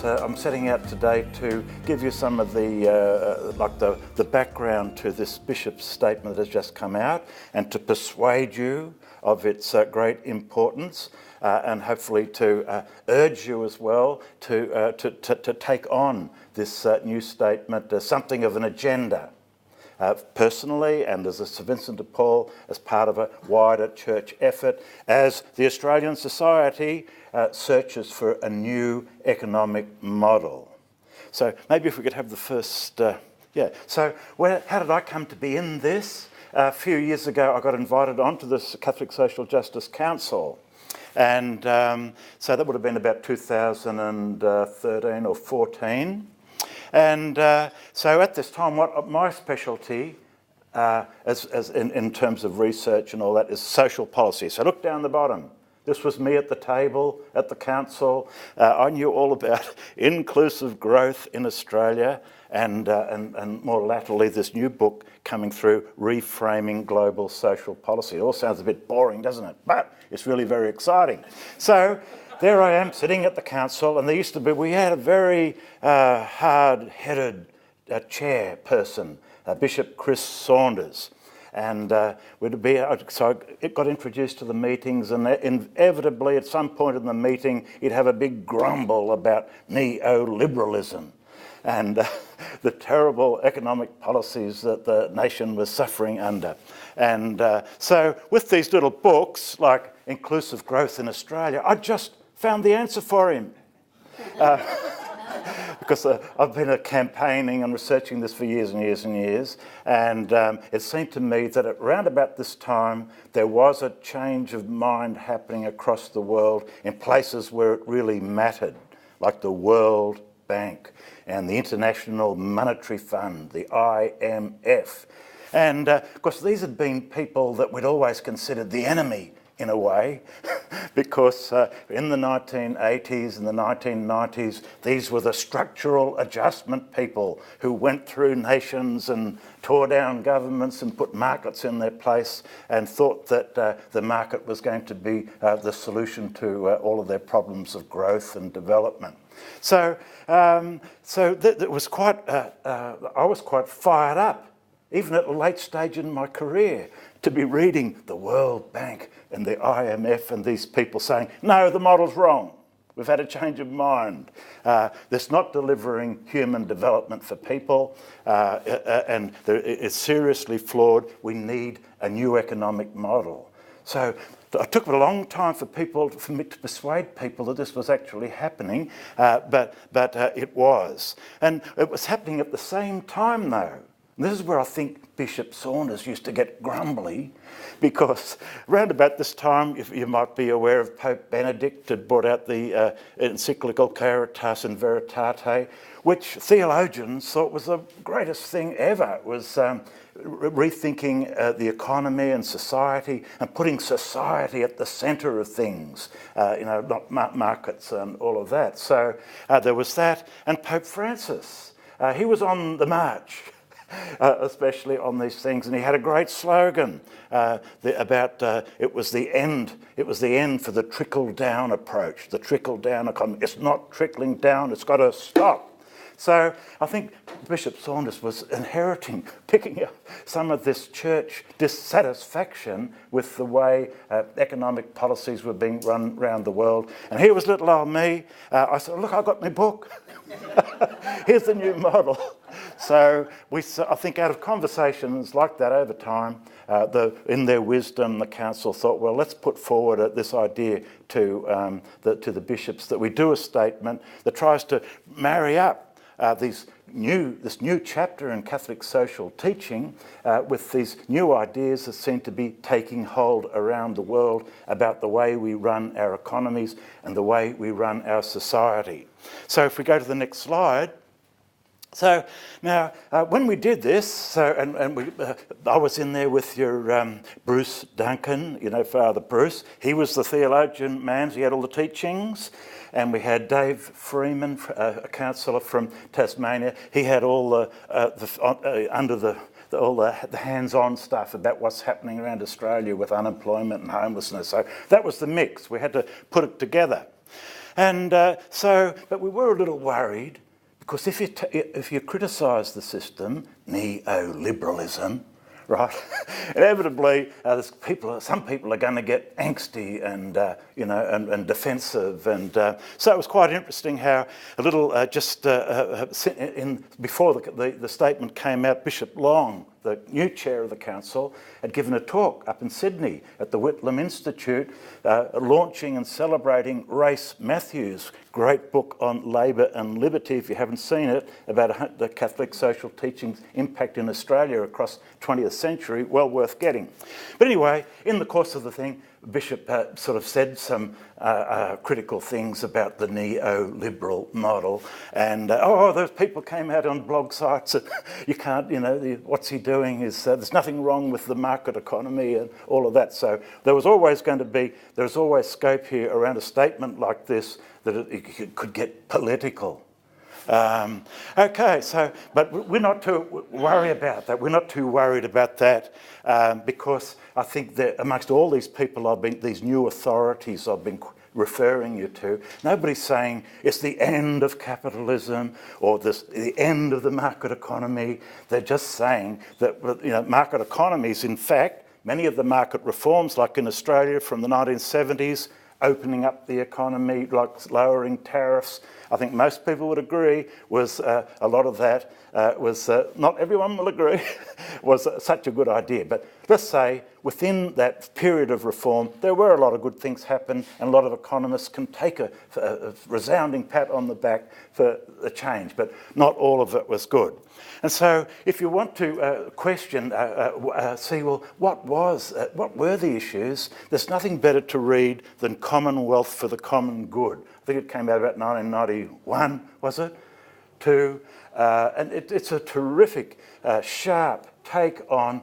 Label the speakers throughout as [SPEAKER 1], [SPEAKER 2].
[SPEAKER 1] I'm setting out today to give you some of the background to this bishop's statement that has just come out, and to persuade you of its great importance, and hopefully to urge you as well to take on this new statement as something of an agenda. Personally, and as a St Vincent de Paul, as part of a wider church effort, as the Australian society searches for a new economic model. So maybe if we could have the first, So how did I come to be in this? A few years ago, I got invited onto the Catholic Social Justice Council. And so that would have been about 2013 or 14. And so at this time, what my specialty, in terms of research and all that, is social policy. So look down the bottom. This was me at the table at the council. I knew all about inclusive growth in Australia, and more latterly this new book coming through, Reframing Global Social Policy. It all sounds a bit boring, doesn't it? But it's really very exciting. So there I am sitting at the council, and we had a very hard-headed chairperson, Bishop Chris Saunders. And so it got introduced to the meetings, and inevitably at some point in the meeting, he'd have a big grumble about neoliberalism and the terrible economic policies that the nation was suffering under. And so with these little books, like Inclusive Growth in Australia, I just found the answer for him. Because I've been campaigning and researching this for years and years and years, and it seemed to me that around about this time there was a change of mind happening across the world in places where it really mattered, like the World Bank and the International Monetary Fund, the IMF. And of course these had been people that we'd always considered the enemy in a way, because in the 1980s and the 1990s, these were the structural adjustment people who went through nations and tore down governments and put markets in their place and thought that the market was going to be the solution to all of their problems of growth and development. So it was I was quite fired up, even at a late stage in my career, to be reading the World Bank and the IMF and these people saying, no, the model's wrong. We've had a change of mind. It's not delivering human development for people, and it's seriously flawed. We need a new economic model. So it took a long time for me to persuade people that this was actually happening, but it was. And it was happening at the same time, though. And this is where I think Bishop Saunders used to get grumbly, because around about this time, if you might be aware of, Pope Benedict had brought out the encyclical Caritas in Veritate, which theologians thought was the greatest thing ever. It was rethinking the economy and society and putting society at the centre of things, not markets and all of that. So there was that. And Pope Francis, he was on the march. Especially on these things, and he had a great slogan about it was the end for the trickle-down approach, the trickle-down economy. It's not trickling down, it's got to stop. So I think Bishop Saunders was picking up some of this church dissatisfaction with the way economic policies were being run around the world. And here was little old me. I said, look, I got my book. Here's the new model. So I think out of conversations like that over time, in their wisdom, the council thought, well, let's put forward this idea to the bishops that we do a statement that tries to marry up this new chapter in Catholic social teaching with these new ideas that seem to be taking hold around the world about the way we run our economies and the way we run our society. So if we go to the next slide. So now, when we did this, I was in there with your Bruce Duncan, Father Bruce. He was the theologian man, he had all the teachings. And we had Dave Freeman, a counsellor from Tasmania. He had all the hands-on stuff about what's happening around Australia with unemployment and homelessness. So that was the mix. We had to put it together. And but we were a little worried, because if you criticise the system, neoliberalism, right, inevitably some people are going to get angsty and and defensive, and so it was quite interesting how a little before the statement came out, Bishop Long, the new chair of the council, had given a talk up in Sydney at the Whitlam Institute, launching and celebrating Race Matthews' great book on labour and liberty, if you haven't seen it, about the Catholic social teaching's impact in Australia across 20th century, well worth getting. But anyway, in the course of the thing, Bishop sort of said some critical things about the neoliberal model, and those people came out on blog sites that you can't, what's he doing is there's nothing wrong with the market economy and all of that. So there's always scope here around a statement like this that it could get political. But we're not too worried about that. We're not too worried about that because I think that amongst all these people these new authorities I've been referring you to, nobody's saying it's the end of capitalism or the end of the market economy. They're just saying that market economies, in fact, many of the market reforms, like in Australia from the 1970s, opening up the economy, like lowering tariffs, I think most people would agree was a lot of that was, not everyone will agree, was such a good idea. But let's say within that period of reform, there were a lot of good things happen, and a lot of economists can take a resounding pat on the back for the change, but not all of it was good. And so if you want to question, see, well, what were the issues? There's nothing better to read than Commonwealth for the Common Good. I think it came out about 1991, was it? And it's a terrific, sharp take on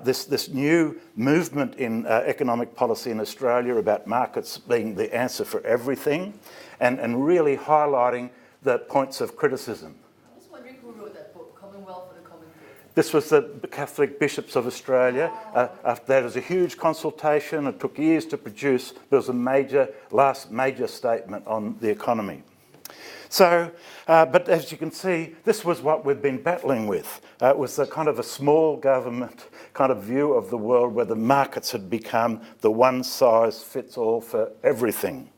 [SPEAKER 1] this new movement in economic policy in Australia about markets being the answer for everything, and really highlighting the points of criticism.
[SPEAKER 2] I'm just wondering who wrote that book, Commonwealth for the Common Good.
[SPEAKER 1] This was the Catholic Bishops of Australia. After that, it was a huge consultation. It took years to produce. There was a last major statement on the economy. So, but as you can see, this was what we've been battling with. It was a kind of a small government kind of view of the world where the markets had become the one size fits all for everything.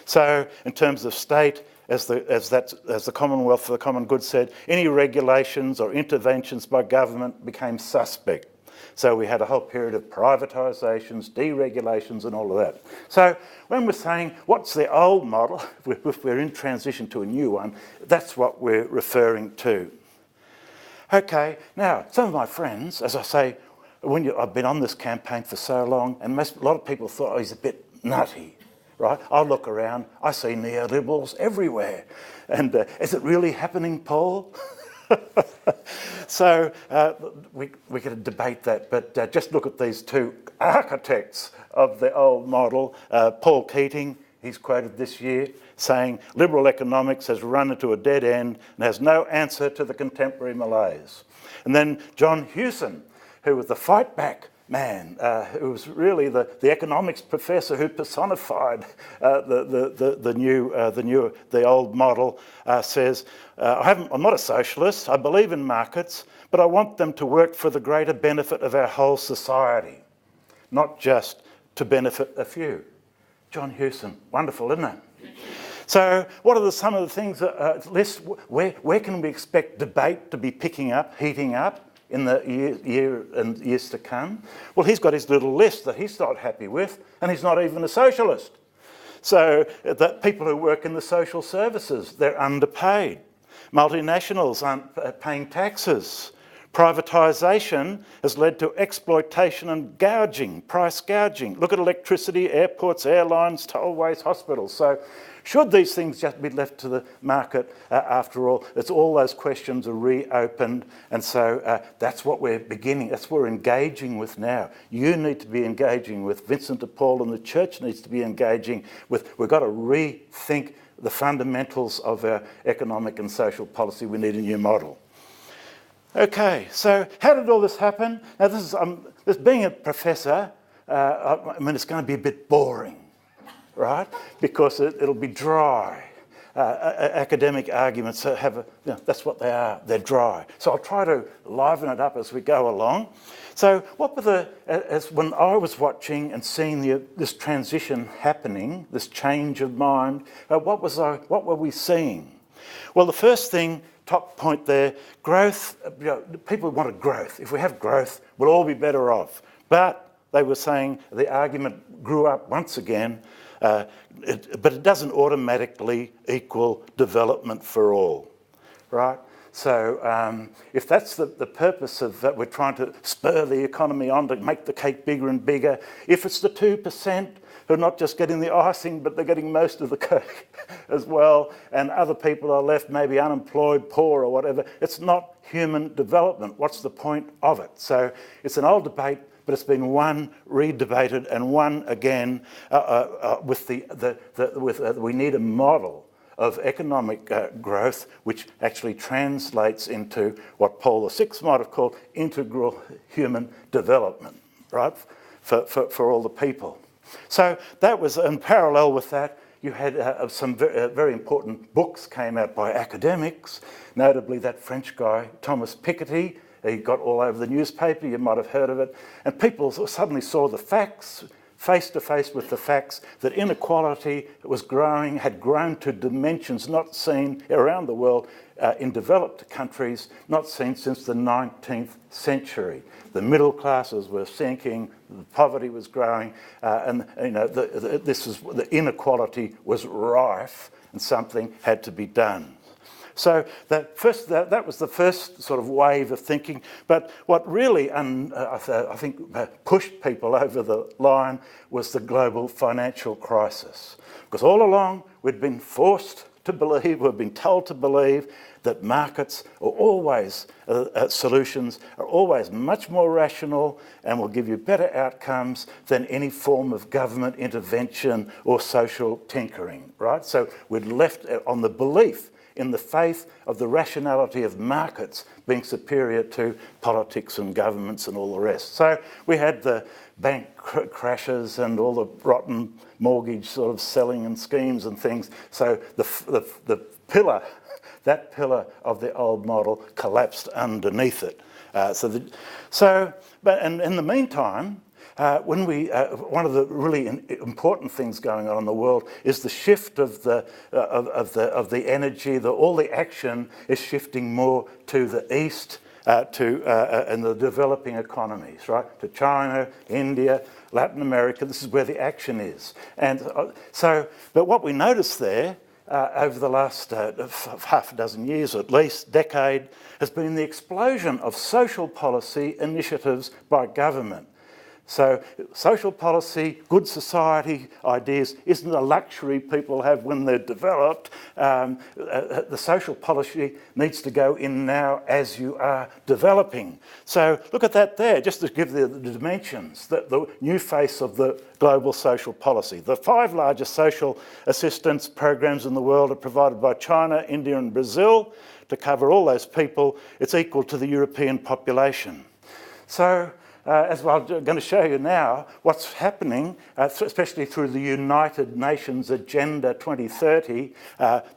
[SPEAKER 1] So, in terms of state, as the Commonwealth for the Common Good said, any regulations or interventions by government became suspect. So we had a whole period of privatisations, deregulations and all of that. So when we're saying, what's the old model, if we're in transition to a new one, that's what we're referring to. Okay, now, some of my friends, as I say, I've been on this campaign for so long, and a lot of people thought he's a bit nutty, right? I look around, I see neoliberals everywhere. And is it really happening, Paul? So we could debate that, but just look at these two architects of the old model. Paul Keating, he's quoted this year, saying, liberal economics has run into a dead end and has no answer to the contemporary malaise. And then John Hewson, who was the fight back man, who was really the economics professor who personified the old model, says, I'm not a socialist, I believe in markets, but I want them to work for the greater benefit of our whole society, not just to benefit a few. John Hewson, wonderful, isn't it? So what are some of the things, where can we expect debate to be heating up in the year and years to come? Well, he's got his little list that he's not happy with, and he's not even a socialist. So that people who work in the social services, they're underpaid. Multinationals aren't paying taxes. Privatisation has led to exploitation and gouging, price gouging. Look at electricity, airports, airlines, tollways, hospitals. So should these things just be left to the market after all? It's all those questions are reopened, and so that's what we're beginning, that's what we're engaging with now. You need to be engaging with, Vincent de Paul and the church needs to be engaging with, we've got to rethink the fundamentals of our economic and social policy. We need a new model. Okay, so how did all this happen? Now this being a professor, I mean, it's going to be a bit boring. right? Because it'll be dry. Academic arguments that's what they are, they're dry. So I'll try to liven it up as we go along. So what were as when I was watching and seeing this transition happening, this change of mind, what were we seeing? Well, the first thing, top point there, growth, people wanted growth. If we have growth, we'll all be better off. But they were saying the argument grew up once again, but it doesn't automatically equal development for all, right? So if that's the purpose of that, we're trying to spur the economy on to make the cake bigger and bigger. If it's the 2% who are not just getting the icing, but they're getting most of the cake as well, and other people are left maybe unemployed, poor or whatever, it's not human development. What's the point of it? So it's an old debate, but it's been won, re-debated and won again with we need a model of economic growth which actually translates into what Paul VI might have called integral human development, right, for all the people. So that was, in parallel with that, you had some very important books came out by academics, notably that French guy, Thomas Piketty. He got all over the newspaper, you might have heard of it, and people suddenly saw the facts, face to face with the facts, that inequality was growing, had grown to dimensions not seen around the world in developed countries, not seen since the 19th century. The middle classes were sinking, the poverty was growing, and the inequality was rife, and something had to be done. So that was the first sort of wave of thinking. But what really, I think, pushed people over the line was the global financial crisis. Because all along we'd been forced to believe, we've been told to believe that markets are always, solutions are always much more rational and will give you better outcomes than any form of government intervention or social tinkering, right? So we'd left on the belief in the faith of the rationality of markets being superior to politics and governments and all the rest. So we had the bank crashes and all the rotten mortgage sort of selling and schemes and things. So the pillar, that pillar of the old model collapsed underneath it. But in the meantime, one of the really important things going on in the world is the shift of the energy. All the action is shifting more to the east, and the developing economies, right? To China, India, Latin America. This is where the action is, and but what we noticed there over the last half a dozen years, or at least decade, has been the explosion of social policy initiatives by government. So social policy, good society ideas isn't a luxury people have when they're developed. The social policy needs to go in now as you are developing. So look at that there, just to give the dimensions, the new face of the global social policy. The 5 largest social assistance programs in the world are provided by China, India and Brazil to cover all those people. It's equal to the European population. So as I'm going to show you now, what's happening, especially through the United Nations Agenda 2030,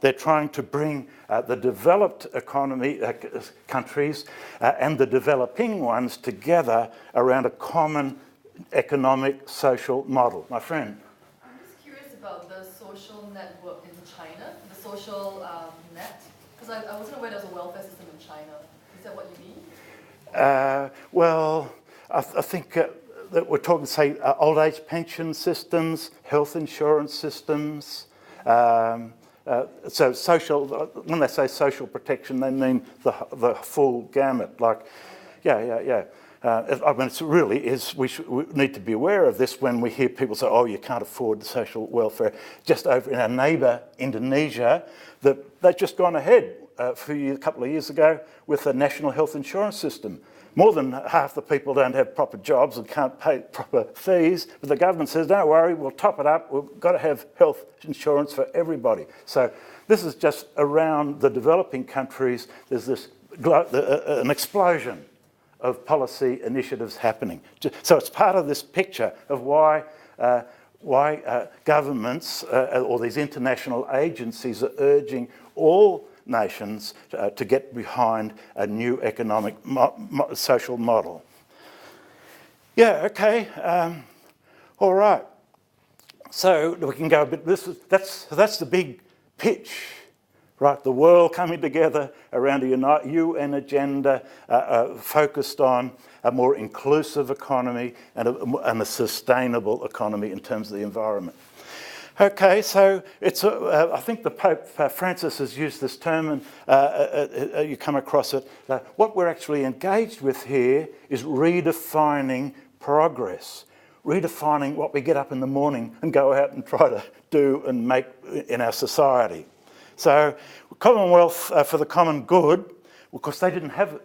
[SPEAKER 1] they're trying to bring the developed countries and the developing ones together around a common economic social model. My friend?
[SPEAKER 2] I'm just curious about the social network in China, the social net, because I wasn't aware there was a welfare system in China. Is that what you mean?
[SPEAKER 1] Well, I think that we're talking, say, old age pension systems, health insurance systems. So social, when they say social protection, they mean the full gamut. Like, I mean, it really is, we need to be aware of this when we hear people say, oh, you can't afford social welfare. Just over in our neighbour, Indonesia, they've just gone ahead a couple of years ago with a national health insurance system. More than half the people don't have proper jobs and can't pay proper fees, but the government says, don't worry, we'll top it up, we've got to have health insurance for everybody. So this is just around the developing countries, there's an explosion of policy initiatives happening. So it's part of this picture of why governments or these international agencies are urging all nations to get behind a new economic social model. Yeah, okay, all right. So we can go a bit, that's the big pitch, right? The world coming together around a UN agenda focused on a more inclusive economy and a sustainable economy in terms of the environment. Okay, so it's I think the Pope Francis has used this term, and you come across it. What we're actually engaged with here is redefining progress, redefining what we get up in the morning and go out and try to do and make in our society. So, Commonwealth for the common good, of course, they didn't have.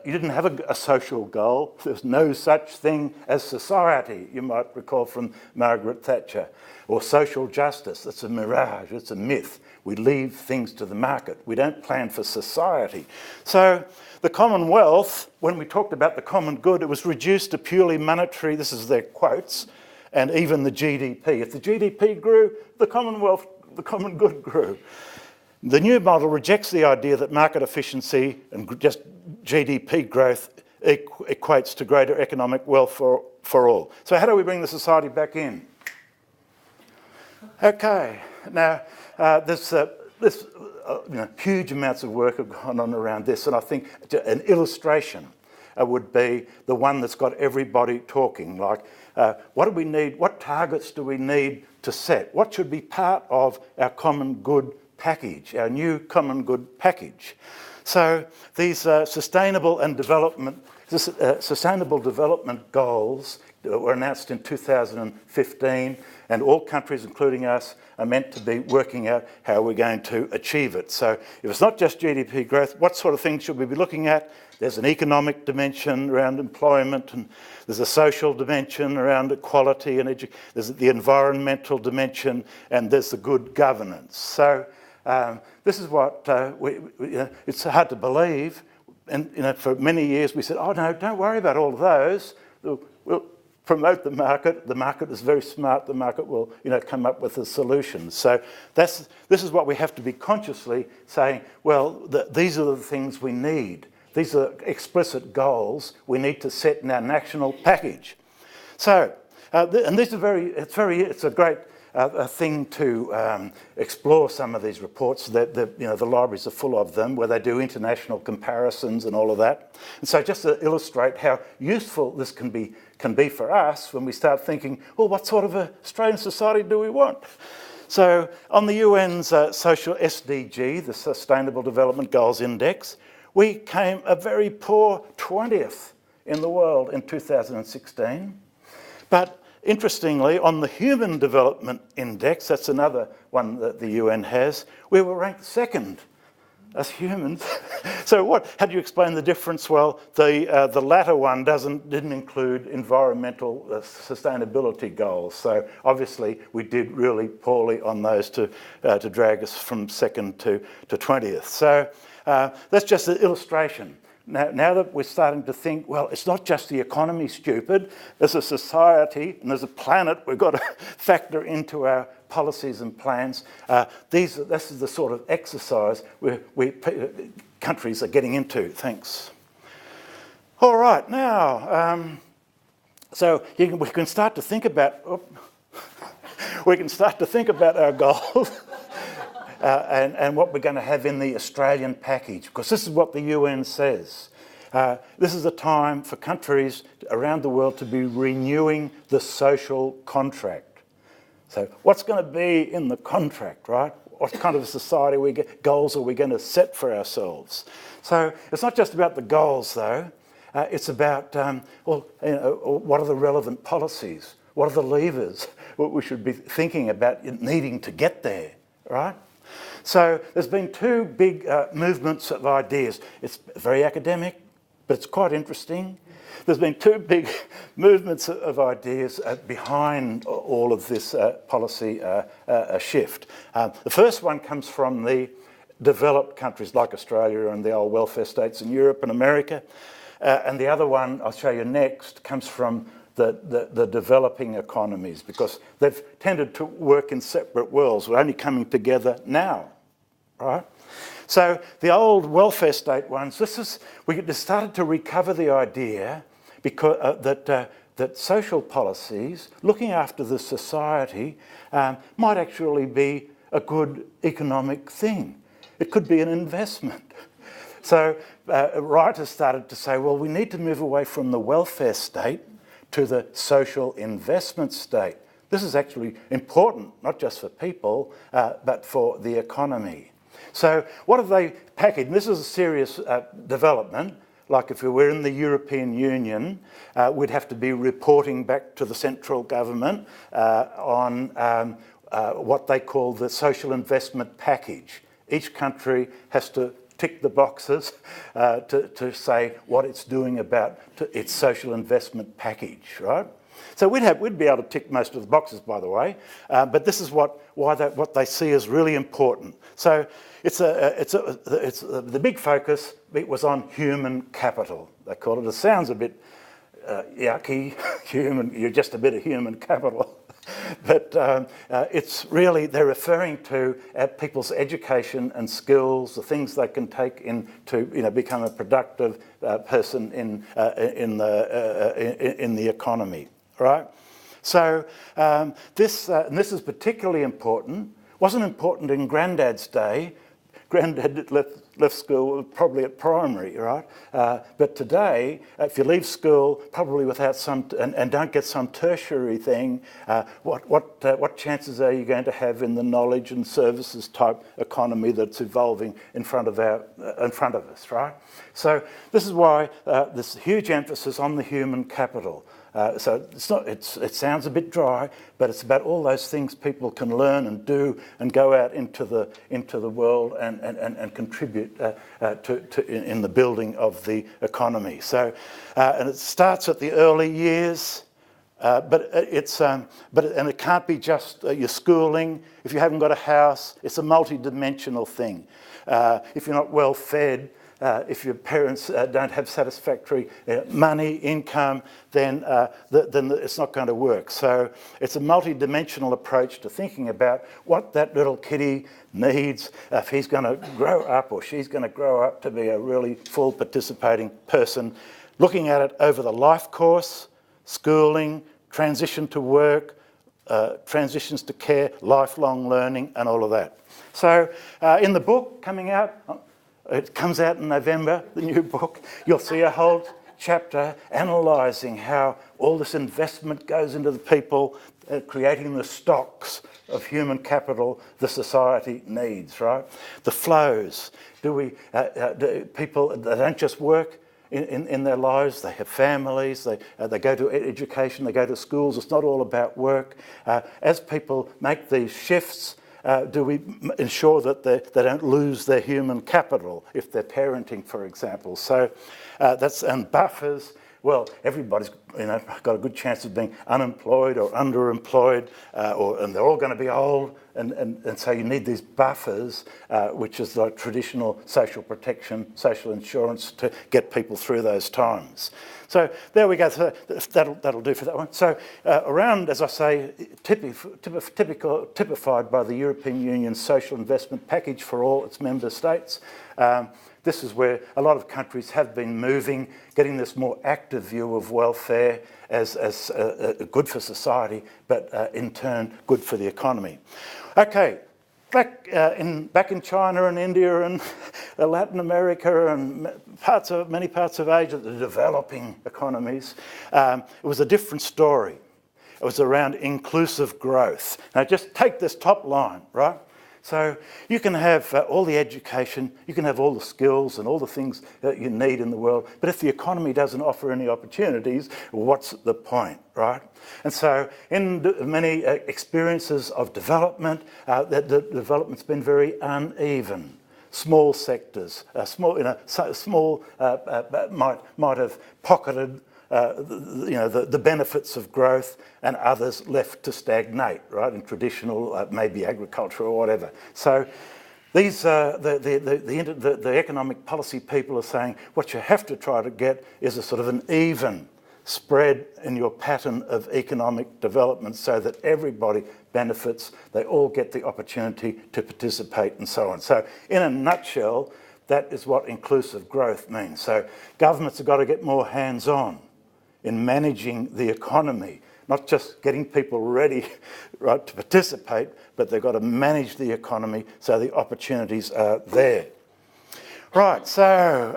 [SPEAKER 1] You didn't have a social goal. There's no such thing as society, you might recall from Margaret Thatcher. Or social justice, it's a mirage, it's a myth. We leave things to the market. We don't plan for society. So the Commonwealth, when we talked about the common good, it was reduced to purely monetary, this is their quotes, and even the GDP. If the GDP grew, the Commonwealth, the common good grew. The new model rejects the idea that market efficiency and just GDP growth equates to greater economic wealth for all. So how do we bring the society back in? Okay, now there's huge amounts of work have gone on around this, and I think an illustration would be the one that's got everybody talking, like what do we need, what targets do we need to set? What should be part of our common good package, our new common good package? So these sustainable development goals were announced in 2015, and all countries, including us, are meant to be working out how we're going to achieve it. So if it's not just GDP growth, what sort of things should we be looking at? There's an economic dimension around employment, and there's a social dimension around equality and education. There's the environmental dimension, and there's the good governance. So this is what it's hard to believe, and for many years we said, oh no, don't worry about all of those. We'll promote the market. The market is very smart. The market will come up with the solutions. So this is what we have to be consciously saying. Well, these are the things we need. These are explicit goals we need to set in our national package. So, and these are it's a great thing to explore some of these reports. The libraries are full of them, where they do international comparisons and all of that. And so, just to illustrate how useful this can be for us when we start thinking, well, what sort of Australian society do we want? So, on the UN's social SDG, the Sustainable Development Goals Index, we came a very poor 20th in the world in 2016. But interestingly, on the Human Development Index, that's another one that the UN has, we were ranked second as humans. So how do you explain the difference? Well, the latter one didn't include environmental sustainability goals. So obviously we did really poorly on those to drag us from second to 20th. So that's just an illustration. Now that we're starting to think, well, it's not just the economy, stupid. There's a society and there's a planet we've got to factor into our policies and plans. This is the sort of exercise countries are getting into. Thanks. All right, now, so we can start to think about our goals. And what we're going to have in the Australian package, because this is what the UN says. This is a time for countries around the world to be renewing the social contract. So what's going to be in the contract, right? What kind of society goals are we going to set for ourselves? So it's not just about the goals, though. It's about, what are the relevant policies? What are the levers? What we should be thinking about needing to get there, right? So there's been two big movements of ideas. It's very academic, but it's quite interesting. There's been two big movements of ideas behind all of this policy shift. The first one comes from the developed countries like Australia and the old welfare states in Europe and America. And the other one I'll show you next comes from the developing economies, because they've tended to work in separate worlds. We're only coming together now, right? So the old welfare state ones, we started to recover the idea because, that social policies, looking after the society, might actually be a good economic thing. It could be an investment. So writers started to say, well, we need to move away from the welfare state to the social investment state. This is actually important, not just for people, but for the economy. So what have they packaged? This is a serious development. Like if we were in the European Union, we'd have to be reporting back to the central government on what they call the social investment package. Each country has to tick the boxes to say what it's doing about its social investment package, right? So we'd be able to tick most of the boxes, by the way, but this is what they see as really important. So the big focus was on human capital. They call it. It sounds a bit yucky. You're just a bit of human capital. But it's really, they're referring to people's education and skills, the things they can take in to become a productive person in the economy, right? So this is particularly important. Wasn't important in Grandad's day. Grandad left school probably at primary, right? But today, if you leave school probably without some and don't get some tertiary thing, what chances are you going to have in the knowledge and services type economy that's evolving in front of us, right? So this is why this huge emphasis on the human capital. So it sounds a bit dry, but it's about all those things people can learn and do and go out into the world and contribute in the building of the economy. So and it starts at the early years, but it can't be just your schooling. If you haven't got a house, it's a multi-dimensional thing. If you're not well fed, if your parents don't have satisfactory money, income, then it's not going to work. So it's a multi-dimensional approach to thinking about what that little kiddie needs if he's going to grow up or she's going to grow up to be a really full participating person, looking at it over the life course, schooling, transition to work, transitions to care, lifelong learning, and all of that. So in the book coming out, it comes out in November, the new book. You'll see a whole chapter analysing how all this investment goes into the people, creating the stocks of human capital the society needs, right? The flows. Do people, they don't just work in their lives, they have families, they go to education, they go to schools. It's not all about work. As people make these shifts, do we ensure that they don't lose their human capital if they're parenting, for example? So and buffers. Well, everybody's got a good chance of being unemployed or underemployed, and they're all going to be old, and so you need these buffers, which is like traditional social protection, social insurance to get people through those times. So there we go. So that'll do for that one. So around, as I say, typified by the European Union's social investment package for all its member states. This is where a lot of countries have been moving, getting this more active view of welfare as good for society, but in turn good for the economy. Okay, back in China and India and Latin America and many parts of Asia, the developing economies, it was a different story. It was around inclusive growth. Now just take this top line, right? So you can have all the education, you can have all the skills and all the things that you need in the world, but if the economy doesn't offer any opportunities, what's the point, right? And so in many experiences of development, the development's been very uneven. Small sectors, small might have pocketed the benefits of growth, and others left to stagnate, right, in traditional, maybe agriculture or whatever. So these the economic policy people are saying what you have to try to get is a sort of an even spread in your pattern of economic development so that everybody benefits, they all get the opportunity to participate and so on. So in a nutshell, that is what inclusive growth means. So governments have got to get more hands-on in managing the economy, not just getting people ready, right, to participate, but they've got to manage the economy so the opportunities are there. Right, so,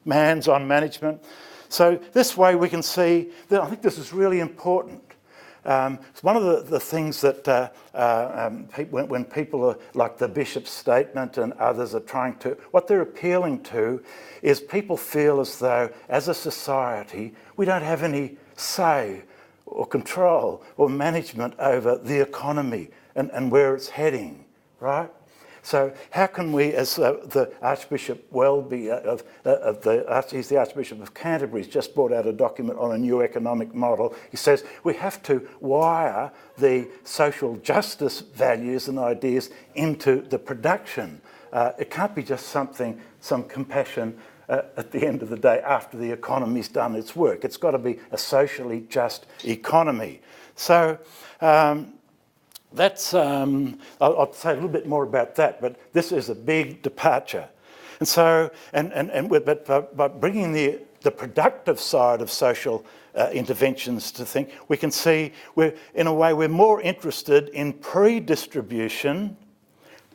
[SPEAKER 1] hands-on management. So this way we can see that I think this is really important. It's one of the things that when people are, like the Bishop's statement and others are trying to, what they're appealing to is people feel as though as a society we don't have any say or control or management over the economy and where it's heading, right? So how can we, as the Archbishop Welby, he's the Archbishop of Canterbury, he's just brought out a document on a new economic model. He says we have to wire the social justice values and ideas into the production. It can't be just some compassion at the end of the day after the economy's done its work. It's got to be a socially just economy. So that's, I'll say a little bit more about that, but this is a big departure. And so, but by bringing the productive side of social interventions to think, we can see in a way we're more interested in pre-distribution,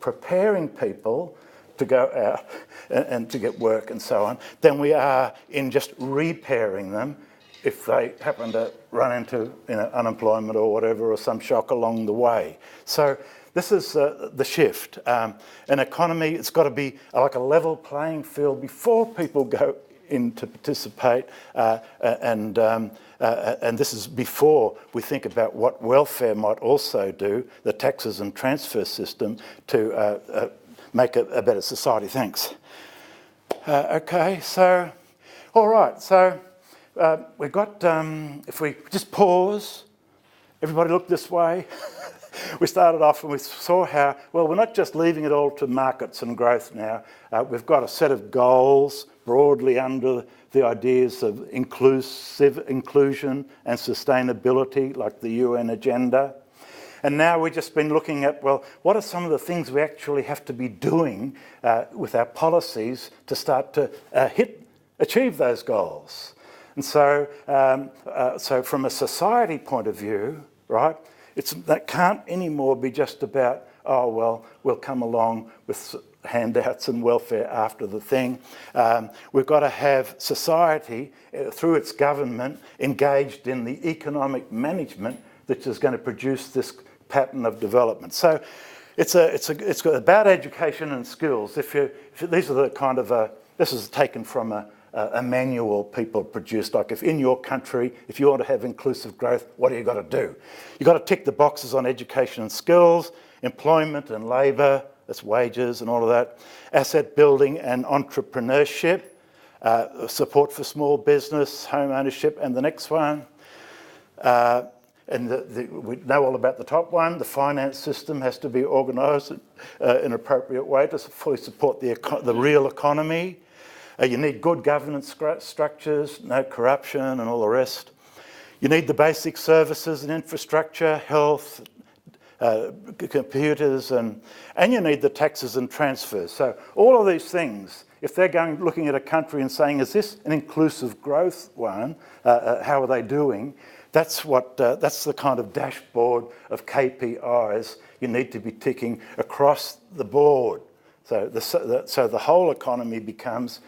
[SPEAKER 1] preparing people to go out and to get work and so on, than we are in just repairing them if they happen to run into unemployment or whatever, or some shock along the way. So this is the shift. An economy, it's got to be like a level playing field before people go in to participate, and this is before we think about what welfare might also do, the taxes and transfer system, to make a better society. Thanks. Okay, so, all right, so we've got, if we just pause, everybody look this way. We started off and we saw how, well, we're not just leaving it all to markets and growth now. We've got a set of goals broadly under the ideas of inclusion and sustainability, like the UN agenda. And now we've just been looking at, well, what are some of the things we actually have to be doing with our policies to start to achieve those goals? And so, so from a society point of view, right, that can't anymore be just about, oh, well, we'll come along with handouts and welfare after the thing. We've got to have society, through its government, engaged in the economic management that is going to produce this pattern of development. So it's about education and skills. These are the kind of, this is taken from a manual people produced, like if in your country, if you want to have inclusive growth, what do you got to do? You've got to tick the boxes on education and skills, employment and labour, that's wages and all of that, asset building and entrepreneurship, support for small business, home ownership, and the next one. And we know all about the top one. The finance system has to be organised in an appropriate way to fully support the real economy. You need good governance structures, no corruption and all the rest. You need the basic services and infrastructure, health, computers, and you need the taxes and transfers. So all of these things, if they're looking at a country and saying, is this an inclusive growth one? How are they doing? That's the kind of dashboard of KPIs you need to be ticking across the board. So the whole economy becomes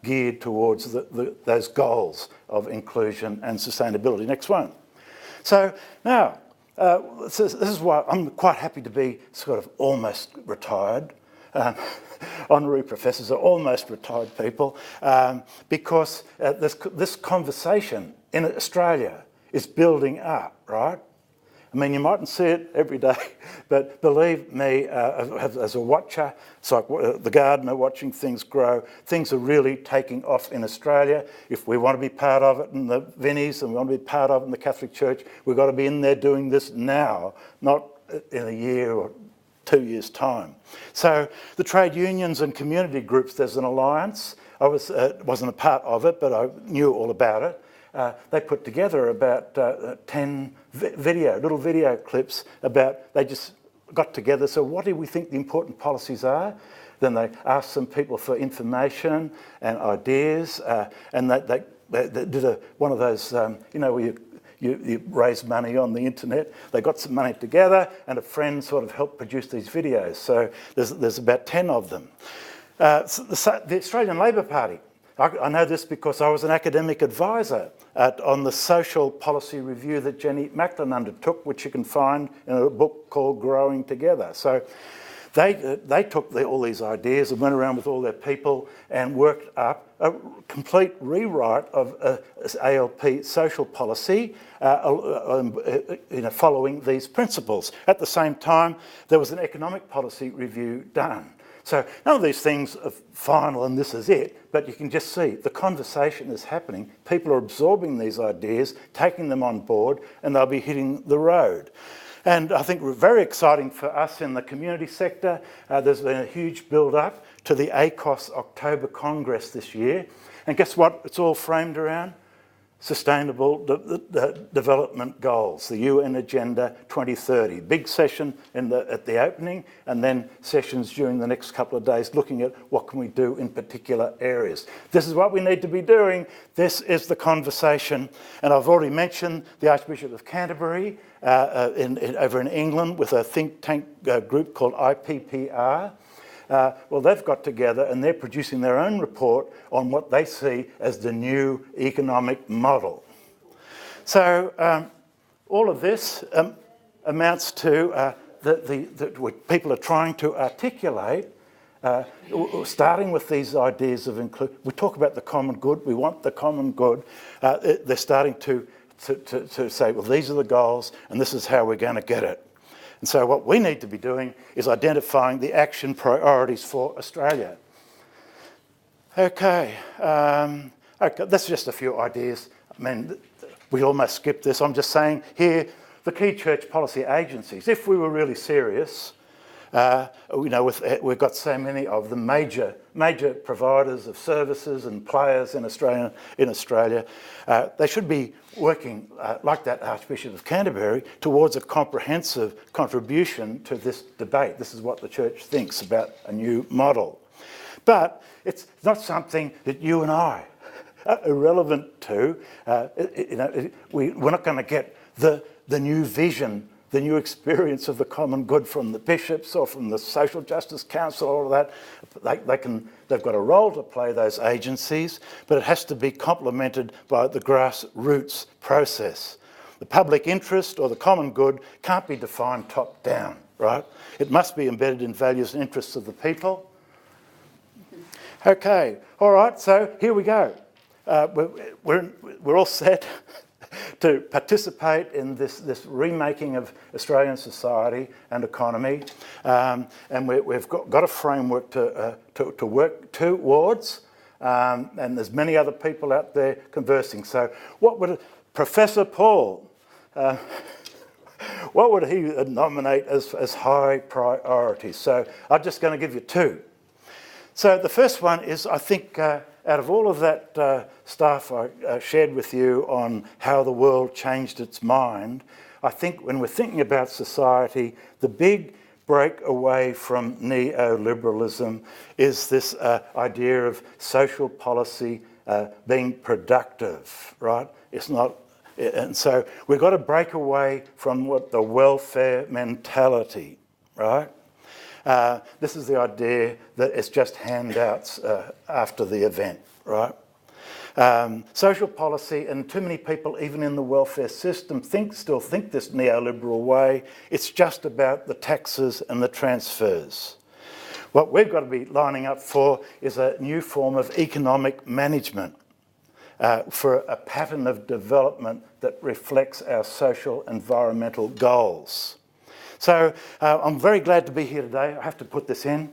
[SPEAKER 1] geared towards those goals of inclusion and sustainability. Next one. So now, this is why I'm quite happy to be sort of almost retired. Honorary professors are almost retired people, because this conversation in Australia is building up, right? I mean, you mightn't see it every day, but believe me, as a watcher, it's like the gardener watching things grow. Things are really taking off in Australia. If we want to be part of it in the Vinnies and we want to be part of it in the Catholic Church, we've got to be in there doing this now, not in a year or 2 years' time. So the trade unions and community groups, there's an alliance. I wasn't a part of it, but I knew all about it. they put together about 10 little video clips about, they just got together, so what do we think the important policies are? Then they asked some people for information and ideas, and they did one of those, where you raise money on the internet. They got some money together, and a friend sort of helped produce these videos. So there's about 10 of them. The Australian Labor Party. I know this because I was an academic advisor on the social policy review that Jenny Macklin undertook, which you can find in a book called Growing Together. So they took all these ideas and went around with all their people and worked up a complete rewrite of ALP social policy following these principles. At the same time, there was an economic policy review done. So none of these things are final and this is it, but you can just see the conversation is happening. People are absorbing these ideas, taking them on board, and they'll be hitting the road. And I think very exciting for us in the community sector. There's been a huge build-up to the ACOS October Congress this year. And guess what it's all framed around? Sustainable Development Goals, the UN Agenda 2030. Big session at the opening, and then sessions during the next couple of days looking at what can we do in particular areas. This is what we need to be doing. This is the conversation. And I've already mentioned the Archbishop of Canterbury over in England with a think tank group called IPPR. Well, they've got together and they're producing their own report on what they see as the new economic model. So all of this amounts to what people are trying to articulate, starting with these ideas of inclusion. We talk about the common good, we want the common good. They're starting to say, well, these are the goals and this is how we're going to get it. And so what we need to be doing is identifying the action priorities for Australia. Okay, that's just a few ideas. I mean, we almost skipped this. I'm just saying here, the key church policy agencies, if we were really serious, we've got so many of the major providers of services and players in Australia. They should be working, like that Archbishop of Canterbury, towards a comprehensive contribution to this debate. This is what the church thinks about a new model. But it's not something that you and I are irrelevant to. We're not going to get the new vision, the new experience of the common good from the bishops or from the Social Justice Council, all of that. They've got a role to play, those agencies, but it has to be complemented by the grassroots process. The public interest or the common good can't be defined top down, right? It must be embedded in values and interests of the people. Okay, all right, so here we go. We're all set to participate in this remaking of Australian society and economy, and we've got a framework to work towards, and there's many other people out there conversing. So what would Professor Paul, what would he nominate as high priorities? So I'm just going to give you two. So the first one is, I think, out of all of that stuff I shared with you on how the world changed its mind, I think when we're thinking about society, the big break away from neoliberalism is this idea of social policy being productive, right? It's not, and so we've got to break away from what the welfare mentality, right? This is the idea that it's just handouts after the event, right? Social policy, and too many people, even in the welfare system, still think this neoliberal way. It's just about the taxes and the transfers. What we've got to be lining up for is a new form of economic management for a pattern of development that reflects our social environmental goals. So I'm very glad to be here today. I have to put this in.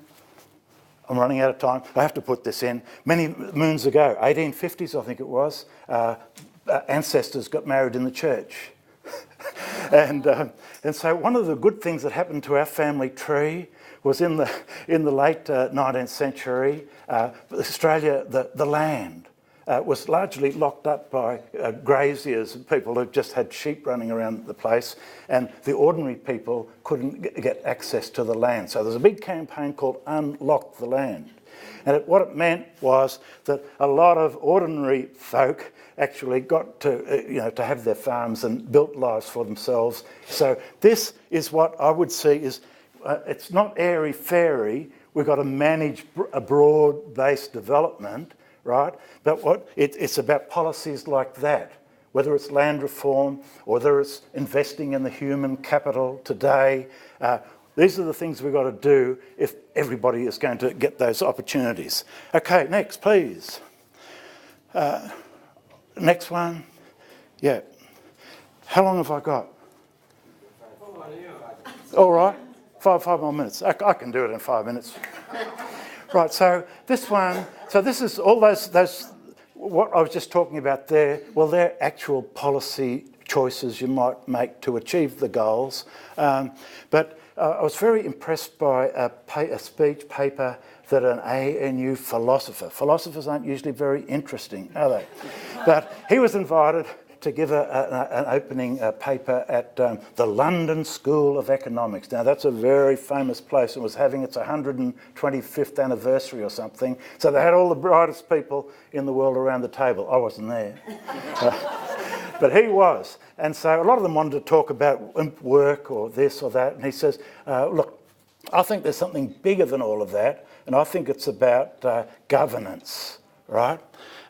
[SPEAKER 1] I'm running out of time. I have to put this in. Many moons ago, 1850s I think it was, ancestors got married in the church. and so one of the good things that happened to our family tree was in the late 19th century, Australia, the land was largely locked up by graziers, people who just had sheep running around the place, and the ordinary people couldn't get access to the land. So there's a big campaign called Unlock the Land. And what it meant was that a lot of ordinary folk actually got to, to have their farms and built lives for themselves. So this is what I would see is, it's not airy-fairy. We've got to manage a broad-based development, right? But it's about policies like that, whether it's land reform or whether it's investing in the human capital today. These are the things we've got to do if everybody is going to get those opportunities. Okay, next, please. Next one. Yeah. How long have I got? All right. Five more minutes. I can do it in 5 minutes. Right, so this one, so this is all those, what I was just talking about there, well, they're actual policy choices you might make to achieve the goals. But I was very impressed by a speech paper that an ANU philosophers aren't usually very interesting, are they? But he was invited to give an opening paper at the London School of Economics. Now, that's a very famous place. It was having its 125th anniversary or something. So they had all the brightest people in the world around the table. I wasn't there. But he was. And so a lot of them wanted to talk about work or this or that. And he says, look, I think there's something bigger than all of that. And I think it's about governance, right?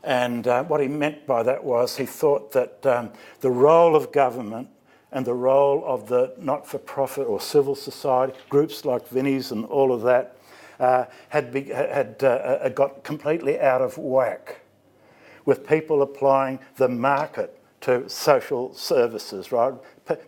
[SPEAKER 1] And what he meant by that was he thought that the role of government and the role of the not-for-profit or civil society, groups like Vinnie's and all of that, had got completely out of whack with people applying the market to social services, right?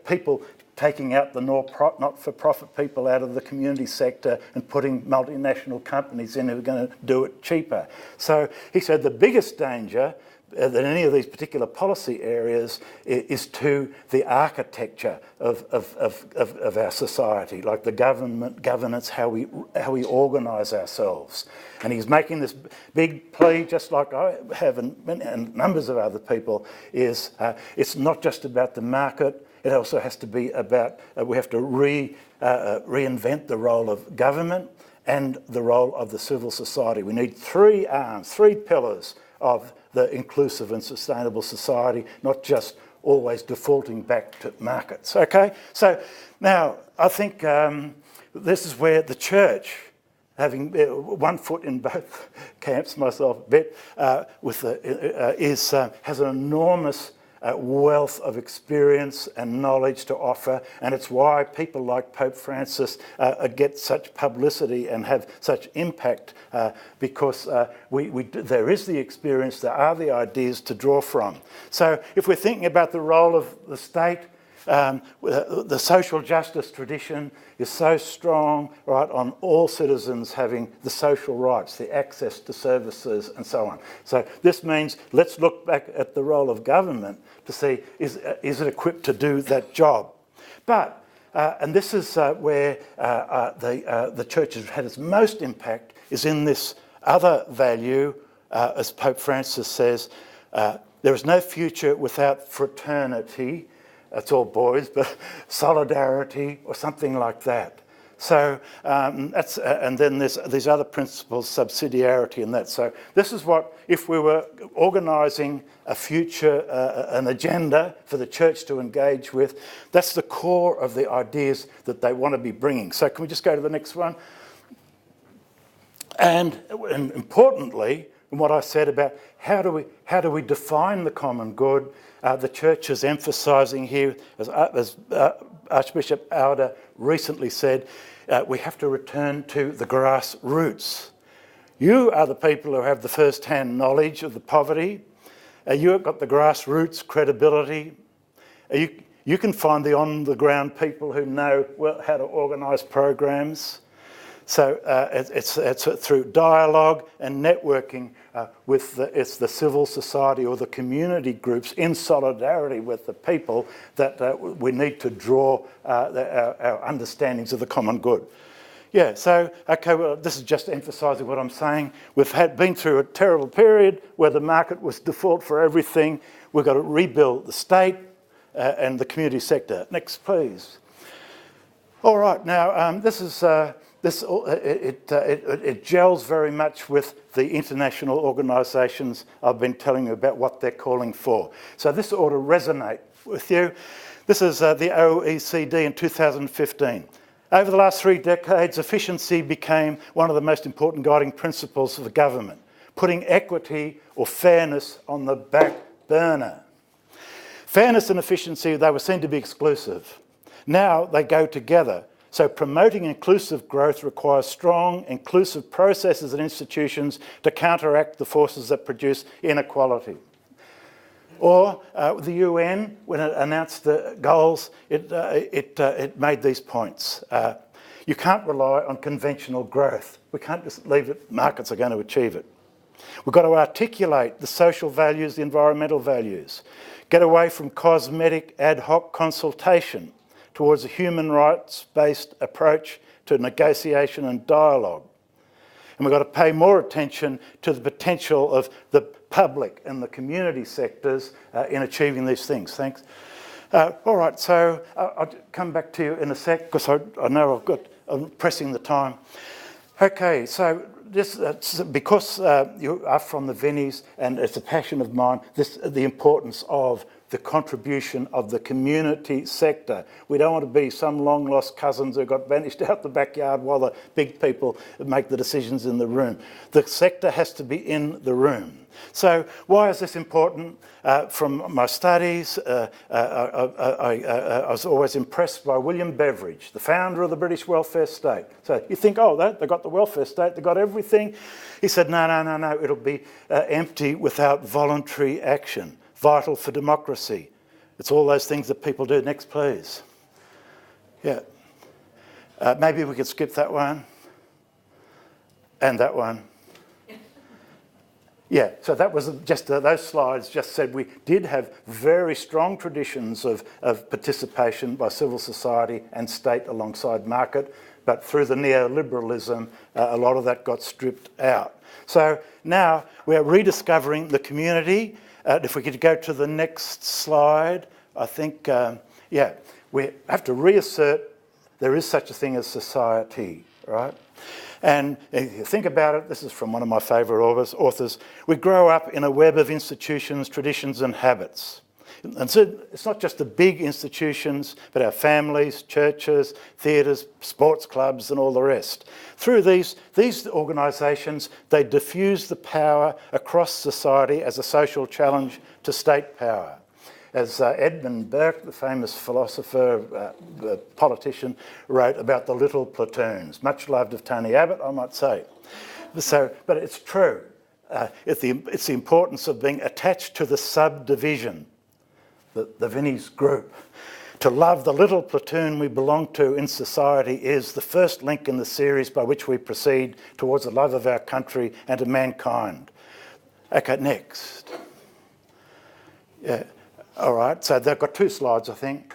[SPEAKER 1] People taking out the not-for-profit people out of the community sector and putting multinational companies in who are going to do it cheaper. So he said the biggest danger than any of these particular policy areas is to the architecture of our society, like the governance, how we organise ourselves. And he's making this big plea, just like I have and numbers of other people, is it's not just about the market. It also has to be about, we have to reinvent the role of government and the role of the civil society. We need three arms, three pillars of the inclusive and sustainable society, not just always defaulting back to markets, okay? So now, I think this is where the church, having one foot in both camps, myself a bit, has an enormous wealth of experience and knowledge to offer, and it's why people like Pope Francis get such publicity and have such impact, because there is the experience, there are the ideas to draw from. So if we're thinking about the role of the state, the social justice tradition is so strong, right, on all citizens having the social rights, the access to services and so on. So this means let's look back at the role of government to see, is it equipped to do that job? But, and this is where the church has had its most impact, is in this other value, as Pope Francis says, there is no future without fraternity. It's all boys, but solidarity or something like that. So that's, and then there's these other principles, subsidiarity and that. So this is what, if we were organising a future, an agenda for the church to engage with, that's the core of the ideas that they want to be bringing. So can we just go to the next one? And importantly, what I said about how do we define the common good, the church is emphasising here, as Archbishop Auder recently said, we have to return to the grassroots. You are the people who have the first-hand knowledge of the poverty. You have got the grassroots credibility. You can find the on-the-ground people who know well how to organise programs. So it's through dialogue and networking with the civil society or the community groups in solidarity with the people that we need to draw our understandings of the common good. Yeah, so, okay, well, this is just emphasising what I'm saying. We've been through a terrible period where the market was default for everything. We've got to rebuild the state and the community sector. Next, please. All right, now it gels very much with the international organisations I've been telling you about what they're calling for. So this ought to resonate with you. This is the OECD in 2015. Over the last 3 decades, efficiency became one of the most important guiding principles of the government, putting equity or fairness on the back burner. Fairness and efficiency, they were seen to be exclusive. Now they go together. So promoting inclusive growth requires strong, inclusive processes and institutions to counteract the forces that produce inequality. Or the UN, when it announced the goals, it made these points. You can't rely on conventional growth. We can't just leave it, markets are going to achieve it. We've got to articulate the social values, the environmental values. Get away from cosmetic ad hoc consultation towards a human rights-based approach to negotiation and dialogue. And we've got to pay more attention to the potential of the public and the community sectors in achieving these things. Thanks. All right, so I'll come back to you in a sec because I know I'm pressing the time. Okay, so this, because you are from the Vinnies and it's a passion of mine, the importance of the contribution of the community sector. We don't want to be some long-lost cousins who got banished out the backyard while the big people make the decisions in the room. The sector has to be in the room. So why is this important? From my studies, I was always impressed by William Beveridge, the founder of the British welfare state. So you think, oh, they got the welfare state, they got everything. He said, no, it'll be empty without voluntary action. Vital for democracy. It's all those things that people do. Next, please. Yeah. Maybe we could skip that one. And that one. Yeah, so that was just, those slides just said we did have very strong traditions of participation by civil society and state alongside market, but through the neoliberalism, a lot of that got stripped out. So now we're rediscovering the community. If we could go to the next slide, I think, we have to reassert there is such a thing as society, right? And if you think about it, this is from one of my favourite authors, we grow up in a web of institutions, traditions and habits. And so it's not just the big institutions, but our families, churches, theatres, sports clubs and all the rest. Through these organisations, they diffuse the power across society as a social challenge to state power. As Edmund Burke, the famous philosopher, politician, wrote about the little platoons, much loved of Tony Abbott, I might say. So, but it's true. It's the importance of being attached to the subdivision, the Vinnies group. To love the little platoon we belong to in society is the first link in the series by which we proceed towards the love of our country and to mankind. Okay, next. Yeah. All right, so they've got 2 slides, I think.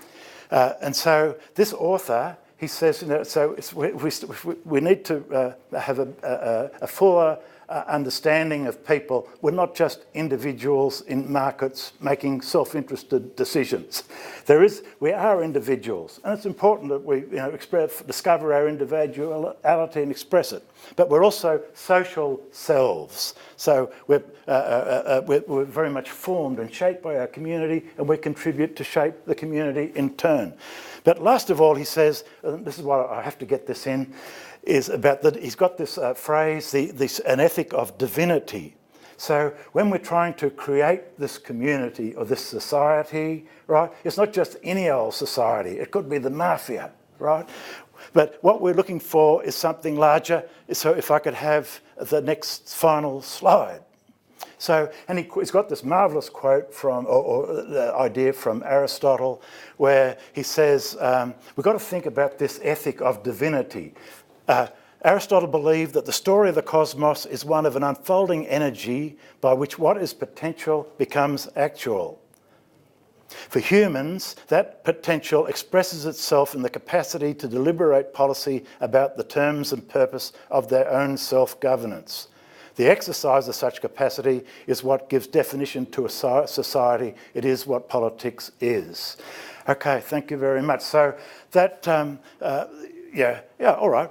[SPEAKER 1] And so this author, he says, so we need to have a fuller understanding of people. We're not just individuals in markets making self-interested decisions. We are individuals, and it's important that we discover our individuality and express it. But we're also social selves. So we're very much formed and shaped by our community, and we contribute to shape the community in turn. But last of all, he says, and this is why I have to get this in, is about that he's got this phrase, an ethic of divinity. So when we're trying to create this community or this society, right, it's not just any old society. It could be the mafia, right? But what we're looking for is something larger. So if I could have the next final slide. So, and he's got this marvellous quote from, or the idea from Aristotle, where he says, we've got to think about this ethic of divinity. Aristotle believed that the story of the cosmos is one of an unfolding energy by which what is potential becomes actual. For humans, that potential expresses itself in the capacity to deliberate policy about the terms and purpose of their own self-governance. The exercise of such capacity is what gives definition to a society. It is what politics is. Okay, thank you very much. So that, all right.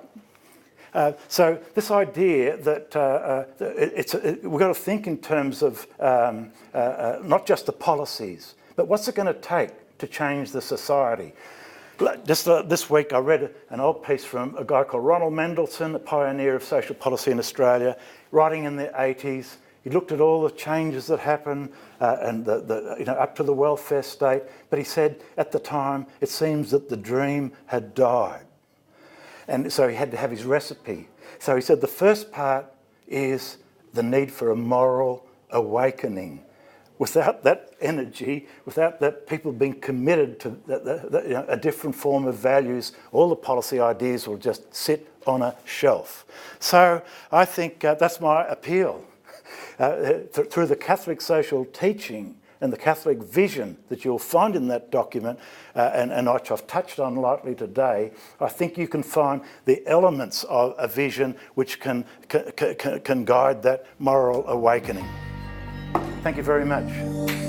[SPEAKER 1] So this idea that we've got to think in terms of not just the policies, but what's it going to take to change the society? Just this week I read an old piece from a guy called Ronald Mendelsohn, a pioneer of social policy in Australia, writing in the 80s. He looked at all the changes that happened and up to the welfare state, but he said at the time it seems that the dream had died. And so he had to have his recipe. So he said the first part is the need for a moral awakening. Without that energy, without that people being committed to a different form of values, all the policy ideas will just sit on a shelf. So I think that's my appeal. Through the Catholic social teaching and the Catholic vision that you'll find in that document, and which I've touched on lightly today, I think you can find the elements of a vision which can guide that moral awakening. Thank you very much.